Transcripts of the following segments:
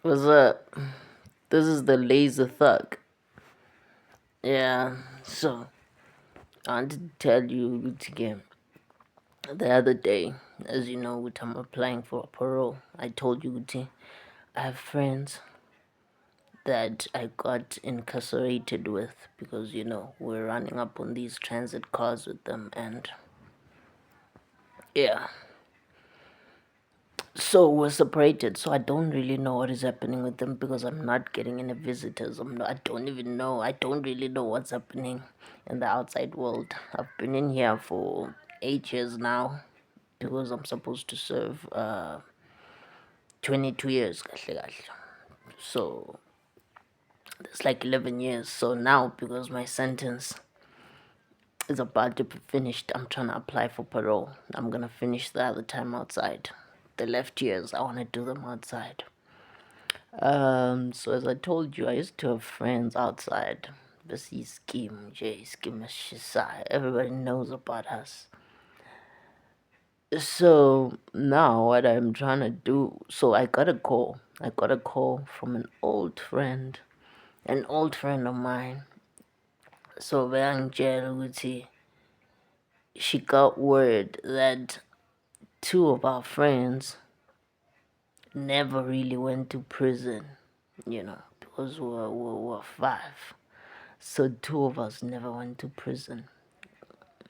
What's up? This is the Laser Thug. Yeah, so I wanted to tell you again. The other day, as you know, I'm applying for parole. I told you I have friends that I got incarcerated with because we're running up on these transit cars with them, and yeah, so we're separated. So I don't really know what is happening with them because I'm not getting any visitors. I don't even know. I don't really know what's happening in the outside world. I've been in here for 8 years now because I'm supposed to serve 22 years. So it's like 11 years. So now, because my sentence is about to be finished, I'm trying to apply for parole. I'm gonna finish the other time outside. The left years, I want to do them outside. So as I told you, I used to have friends outside. Basi Scheme, J Scheme Shisai. Everybody knows about us. So now what I'm trying to do, so I got a call. I got a call from an old friend of mine. So Vangel Uti, she got word that two of our friends never really went to prison, because we're five. So two of us never went to prison.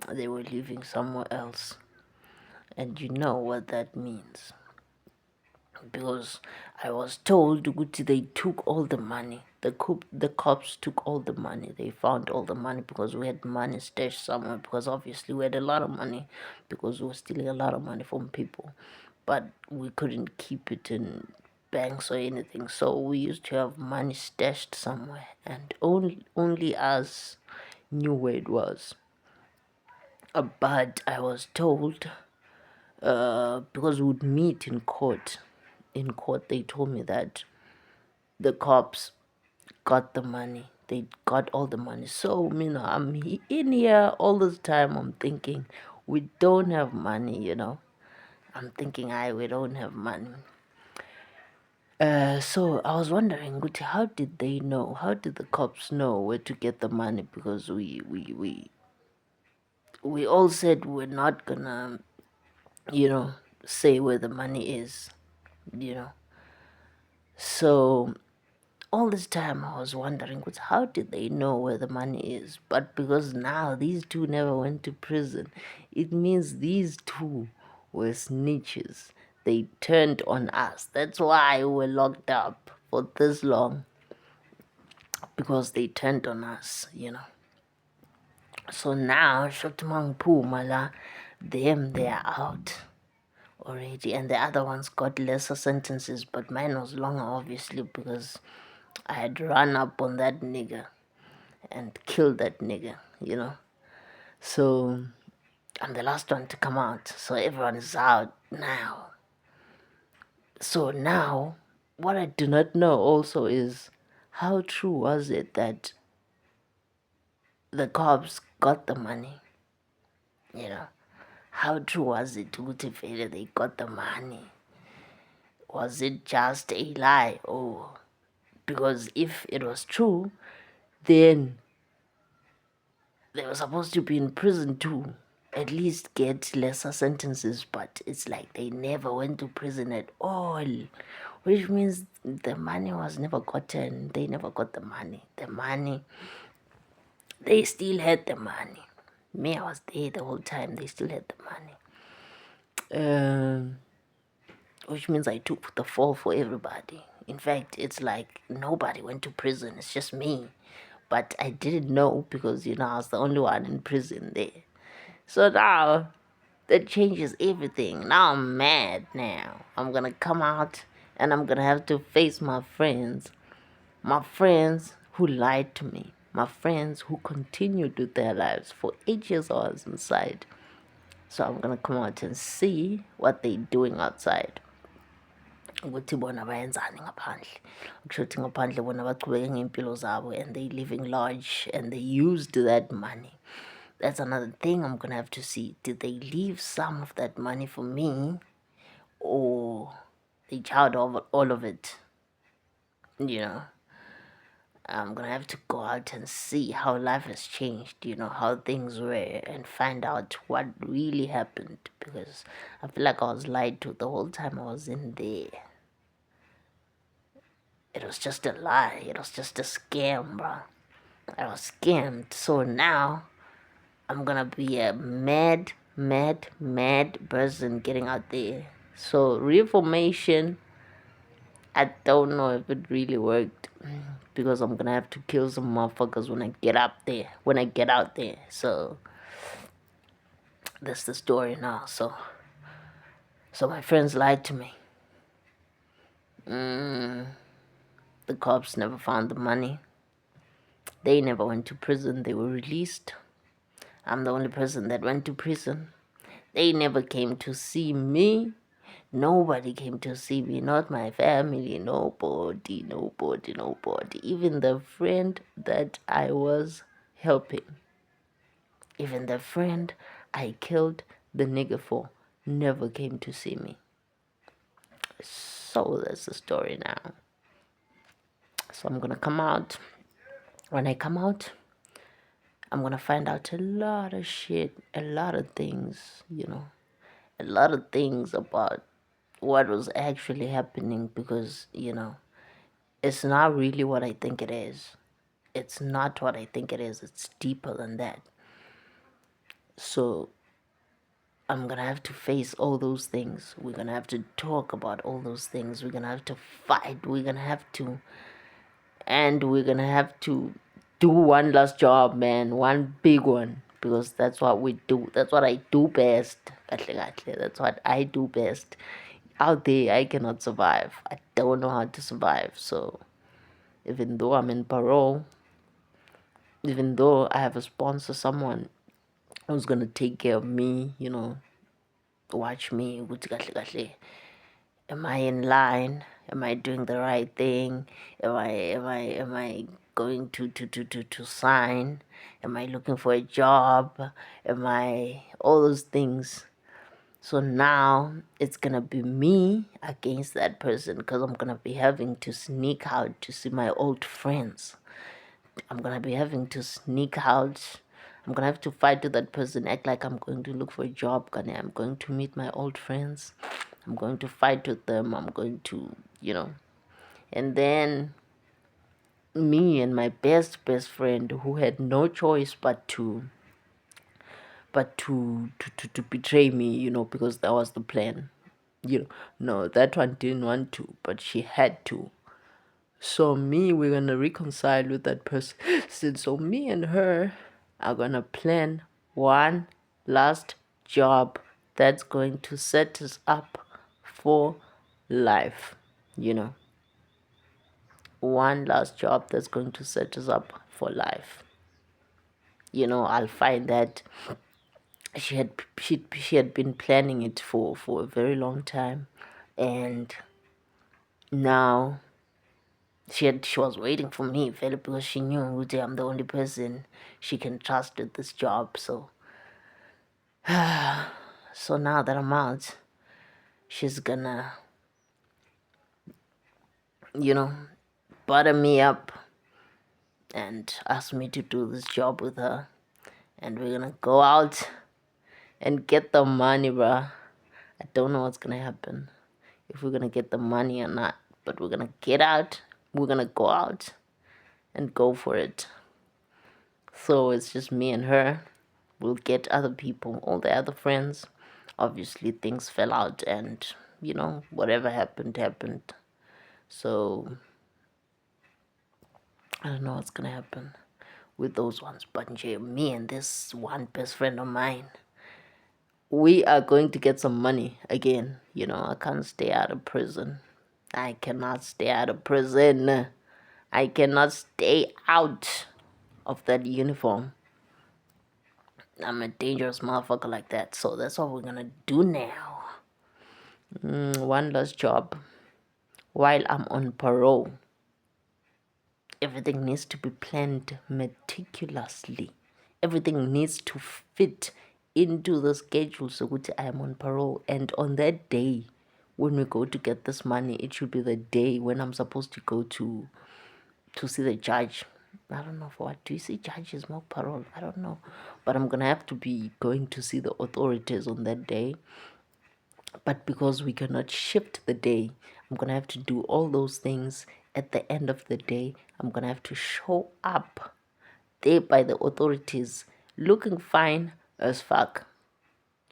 They were living somewhere else. And you know what that means. Because I was told Guti, they took all the money. The cops took all the money. They found all the money because we had money stashed somewhere. Because obviously we had a lot of money because we were stealing a lot of money from people. But we couldn't keep it in banks or anything. So we used to have money stashed somewhere. And only us knew where it was. But I was told, because we would meet in court. In court, they told me that the cops got the money. They got all the money. So, I'm in here all this time. I'm thinking, we don't have money. I'm thinking, we don't have money. So I was wondering, Guti, how did they know? How did the cops know where to get the money? Because we all said we're not gonna, you know, say where the money is, you know. So all this time I was wondering, how did they know where the money is? But because now these two never went to prison, it means these two were snitches. They turned on us. That's why we're locked up for this long, because they turned on us. So now, Shotimang Pumala, they are out already, and the other ones got lesser sentences, but mine was longer, obviously, because I had run up on that nigga and killed that nigga. So I'm the last one to come out, so everyone is out now. So now, what I do not know also is, how true was it that the cops got the money? How true was it to they got the money? Was it just a lie? Oh, because if it was true, then they were supposed to be in prison too, at least get lesser sentences, but it's like they never went to prison at all, which means the money was never gotten. They never got the money. They still had the money. Me, I was there the whole time. They still had the money. Which means I took the fall for everybody. In fact, it's like nobody went to prison. It's just me. But I didn't know because, I was the only one in prison there. So now that changes everything. Now I'm mad now. I'm gonna come out and I'm gonna have to face my friends. My friends who lied to me. My friends who continued with their lives for 8 years I was inside. So I'm gonna come out and see what they're doing outside. Ukuthi bona bayenzani ngaphandle. Ukusho ukuthi ngaphandle bona bachubeke ngey'mpilo zabo and they living large and they used that money. That's another thing I'm gonna have to see. Did they leave some of that money for me, or they chowed over all of it? you know, I'm gonna have to go out and see how life has changed, how things were, and find out what really happened, because I feel like I was lied to the whole time I was in there. It was just a lie. It was just a scam, bro. I was scammed. So now I'm gonna be a mad, mad, mad person getting out there. So reformation, I don't know if it really worked, because I'm gonna have to kill some motherfuckers when I get up there. When I get out there. So that's the story now. So my friends lied to me. The cops never found the money. They never went to prison. They were released. I'm the only person that went to prison. They never came to see me. Nobody came to see me, not my family, nobody, nobody, nobody. Even the friend that I was helping, even the friend I killed the nigga for, never came to see me. So that's the story now. So I'm gonna come out. When I come out, I'm gonna find out a lot of shit, a lot of things, a lot of things about what was actually happening, because, it's not really what I think it is. It's not what I think it is. It's deeper than that. So I'm gonna have to face all those things. We're gonna have to talk about all those things. We're gonna have to fight. We're gonna have to do one last job, man. One big one. Because that's what we do. That's what I do best. That's what I do best. Out there, I cannot survive. I don't know how to survive. So even though I'm in parole, even though I have a sponsor, someone who's gonna take care of me, watch me. Am I in line? Am I doing the right thing? Am I going to sign? Am I looking for a job? Am I all those things? So now it's gonna be me against that person, because I'm gonna be having to sneak out to see my old friends. I'm gonna be having to sneak out. I'm gonna have to fight with that person, act like I'm going to look for a job. I'm going to meet my old friends. I'm going to fight with them. I'm going to, and then me and my best friend, who had no choice but to betray me, because that was the plan. No, that one didn't want to, but she had to. So we're gonna reconcile with that person. So me and her are gonna plan one last job that's going to set us up for life. One last job that's going to set us up for life. I'll find that she had been planning it for a very long time, and now she was waiting for me, because she knew I'm the only person she can trust with this job. So now that I'm out, she's gonna butter me up and ask me to do this job with her, and we're gonna go out and get the money, bruh. I don't know what's gonna happen, if we're gonna get the money or not, but we're gonna get out. We're gonna go out and go for it. So it's just me and her. We'll get other people, all the other friends. Obviously, things fell out, and whatever happened. So I don't know what's gonna happen with those ones. But me and this one best friend of mine, we are going to get some money again. I can't stay out of prison. I cannot stay out of prison. I cannot stay out of that uniform. I'm a dangerous motherfucker like that. So that's what we're gonna do now. One last job while I'm on parole. Everything needs to be planned meticulously. Everything needs to fit into the schedule, so I am on parole. And on that day, when we go to get this money, it should be the day when I'm supposed to go to see the judge. I don't know for what. Do you see judges mock parole? I don't know. But I'm gonna have to be going to see the authorities on that day. But because we cannot shift the day, I'm gonna have to do all those things at the end of the day. I'm gonna have to show up there by the authorities looking fine as fuck.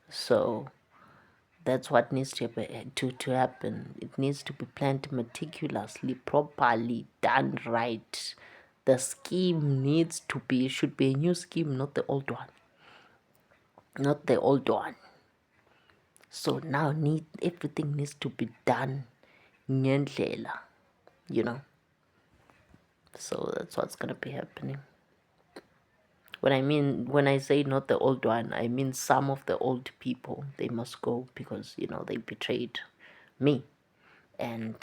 So that's what needs to happen. It needs to be planned meticulously, properly, done right. The scheme should be a new scheme, not the old one. Not the old one. So now everything needs to be done ngendlela, you know. So that's what's gonna be happening. When I say not the old one, I mean some of the old people. They must go because they betrayed me, and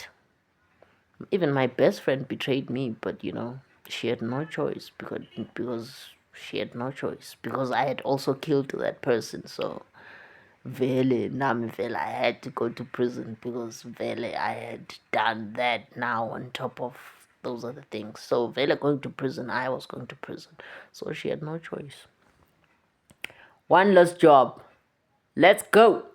even my best friend betrayed me. But she had no choice because she had no choice because I had also killed that person. So vele nami vele I had to go to prison because vele I had done that. Now on top of those other things, so vele going to prison, I was going to prison. So she had no choice. One last job. Let's go.